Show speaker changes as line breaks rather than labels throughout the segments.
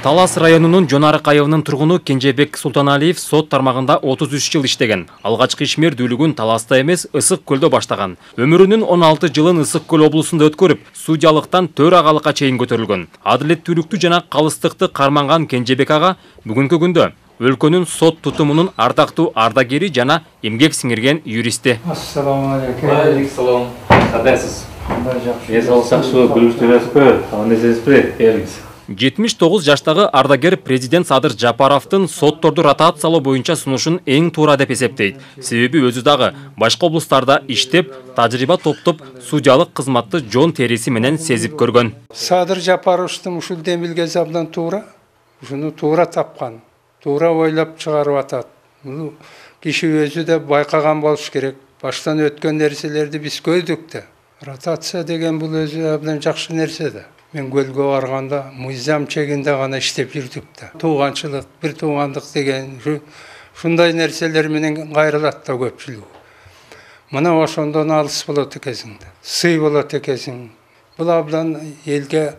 Талас районунун Жонарык айылынын тургуну Кенжебек Султаналиев сот тармагында 33 жыл иштеген. Алгачкы ишмердүүлүгүн Таласта эмес, Ысык көлдө баштаган. Өмүрүнүн 16 жылын Ысык көл облусунда өткөрүп, судьялыктан төрагалыкка чейин көтөрүлгөн. Адилеттүүлүктү жана калыстыкты карманган Кенжебек ага бүгүнкү күндө өлкөнүн сот тутумунун ардактуу ардагери жана эмгек сиңирген юристи.
Ассаламу алейкум.
Алейкум. Кадайсыз? Кадайсыз?
79 жаштагы ардагер президент Садыр Жапаровдун сотторду ротациялоо боюнча сунушун эң туура деп эсептейт. Себеби өзү дагы башка облустарда иштеп, тажрыйба топтоп, судьялык кызматты жон териси менен сезип көргөн.
Садыр Жапаровдун ушул демилгеси абдан туура. Ушуну туура тапкан, туура ойлоп чыгарып атат. Бул киши өзү да байкаган болуш керек. Баштан өткөн нерселерди биз көрдүк да. Ротация деген бул өзү абдан жакшы нерсе да. Мен көлгө барганда мыйзам чегинде гана иштеп жүрдүк да. Тууганчылык, бир туугандык деген ушундай нерселер менен кайрылат да көпчүлүгү. Мына ошондон алыс болот экенсиң да. Сый болот экенсиң. Бул абдан элге,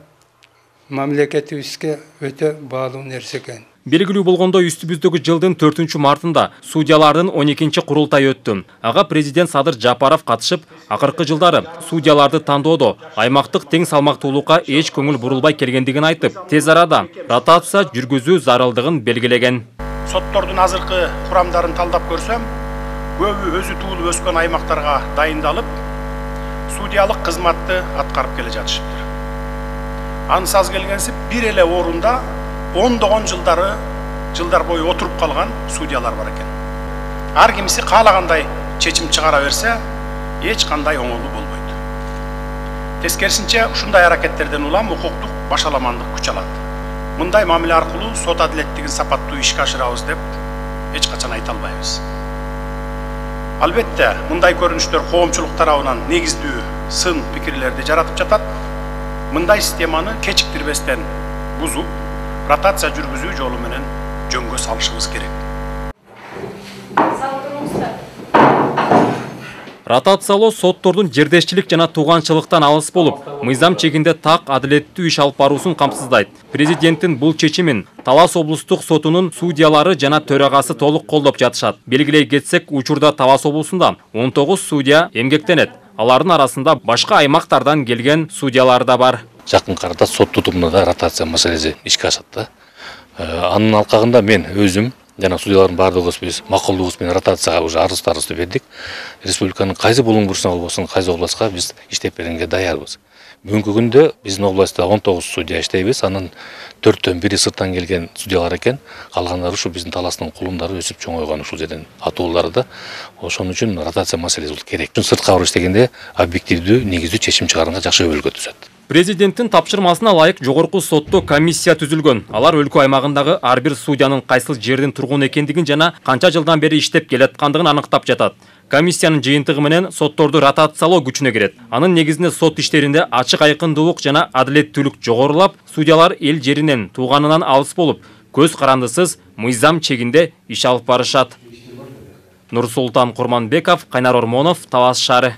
мамлекетибизге өтө баалуу нерсе экен.
Белгилүү болгондо үстүбүздөгү жылдын 4 мартында судьялардын 12 курултайы өттү. Ага президент Садыр Жапаров катышып, акыркы жылдары судьяларды тандоодо аймактык тең салмактуулукка эч көңүл бурулбай келгендигин айтып, тез арада ротация жүргүзүү зарылдыгын белгилеген.
Соттордун азыркы курамдарын талдап көрсөм, көбү өзү туулуп өскөн аймактарга дайындалып, судьялык кызматты аткарып келе жатышыптыр. Ансыз келгенсип бир эле орунда ондогон жылдар бою отуруп калган судьялар бар экен. Ар кимиси каалагандай чечим чыгара берсе, эч кандай оңолуу болбойт. Тескерисинче, ушундай аракеттерден улам укуктук башаламандык күч алат. Мындай мамиле аркылуу сот адилеттигин сапаттуу ишке ашырабыз деп эч качан айта албайбыз. Албетте, мындай көрүнүштөр коомчулук тарабынан негиздүү сын пикирлерди жаратып жатат. Мындай системаны кечиктирбестен бузуп, ротация жүргүзүү жолу менен жөнгө салышыбыз керек.
Ротациялоо соттордун жердешчилик жана тууганчылыктан алыс болуп, мыйзам чегинде так адилеттүү иш алып баруусун камсыздайт. Президенттин бул чечимин Талас облустук сотунун судьялары жана төрагасы толук колдоп жатышат. Белгилей кетсек, учурда Талас облусунда 19 судья эмгектенет. Алардын арасында башка аймактардан келген судьялар да бар.
Жакын арада сот тутумунда да ротация маселеси ишке ашат да. Анын алкагында мен өзүм жана судьялардын баардыгыбыз биз макулдугубуз менен ротацияга уже арыздарыбызды бердик. Республиканын кайсы булуң бурчуна болбосун, кайсы областка биз иштеп бергенге даярбыз. Бүгүнкү күндө биздин областта 19 судья иштейбиз. Анын 4төн бири сырттан келген судьялар экен. Калгандары ушу биздин Таластын кулундары өсүп чоңойгон ушул жерден атуулары да. Ошон үчүн ротация маселеси керек. Сыртка барып иштегенде объективдүү, негиздүү чечим чыгарганга жакшы өбөлгө түзөт.
Президенттин тапшырмасына ылайык жогорку сотто комиссия түзүлгөн. Алар өлкө аймагындагы ар бир судьянын кайсыл жердин тургуну экендигин жана канча жылдан бери иштеп келаткандыгын аныктап жатат. Комиссиянын жыйынтыгы менен сотторду ротациялоо күчүнө кирет. Анын негизинде сот иштеринде ачык айкындуулук жана адилеттүүлүк жогорулап, судьялар эл жеринен, тууганынан алыс болуп, көз карандысыз мыйзам чегинде иш алып барышат. Нурсултан Курманбеков, Кайнар Ормонов, Талас шаары.